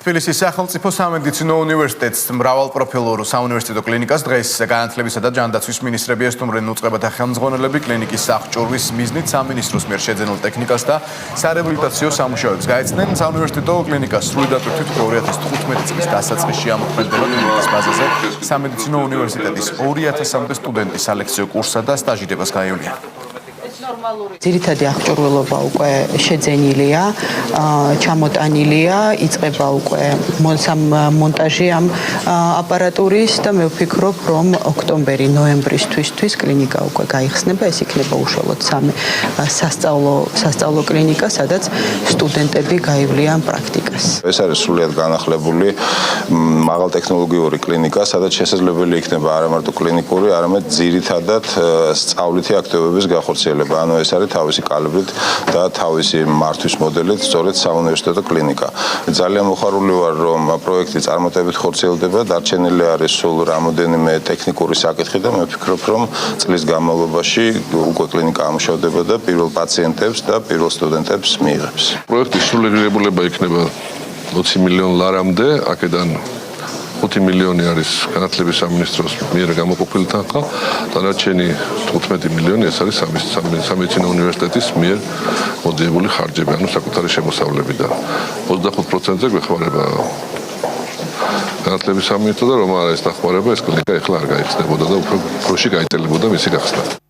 თბილისის სახელმწიფო სამედიცინო უნივერსიტეტს მრავალპროფილურ საუნივერსიტეტო კლინიკას დღეს განათლებისა და ჯანდაცვის მინისტრები ესტუმრნენ უწყებათა ხელმძღვანელები კლინიკის აღჭურვის მიზნით სამინისტროს მიერ შეძენილ ტექნიკას და სარეაბილიტაციო სამუშაოებს გაეცნენ. საუნივერსიტეტო კლინიკას სრული დატვირთვით 2015 წლის დასაწყისში ამოქმედება კლინიკის ბაზაზე სამედიცინო უნივერსიტეტის 2000-მდე სტუდენტი სალექციო კურსსა და სტაჟირებას გაევლია. ძირითადი აღჭურვილობა უკვე შეძენილია, ჩამოტანილია, იწყება უკვე მონტაჟი ამ აპარატურის და მე ვფიქრობ, რომ ოქტომბერი-ნოემბრისთვის კლინიკა უკვე გაიხსნება, ეს იქნება უშუალოდ სასწავლო კლინიკა, სადაც სტუდენტები გაივლიან პრაქტიკას. ეს არის სრულიად განახლებული მაღალტექნოლოგიური კლინიკა, სადაც შესაძლებელი იქნება არა მარტო კლინიკური, არამედ ძირითადად სწავლითი აქტივობების გახორციელება. ანუ ეს არის თავისი კალიბრით და თავისი მართვის მოდელით სწორედ საუნივერსიტეტო კლინიკა. ძალიან მოხარული ვარ, რომ პროექტი წარმატებით ხორციელდება, დარჩენილი არის სულ რამოდენიმე ტექნიკური საკითხი და მე ვფიქრობ, რომ წლის განმავლობაში უკვე კლინიკა ამუშავდება და პირველ პაციენტებს და პირველ სტუდენტებს მიიღებს. პროექტის სრული ღირებულება იქნება 20 მილიონ ლარამდე, აქედან 5 მილიონი არის განათლების სამინისტროს მიერ გამოყოფილი თანხა, დანარჩენი 15 მილიონი ეს არის სამედიცინო უნივერსიტეტის მიერ მოძიებული ხარჯები, ანუ საკუთარი შემოსავლებიდან. 25%-ზე გვეხმარება განათლების სამინისტრო და რომ არ არის დახმარება, ეს კლინიკა ეხლა არ გაიხსნებოდა და უფრო დროში გაიწელებოდა მისი გახსნა.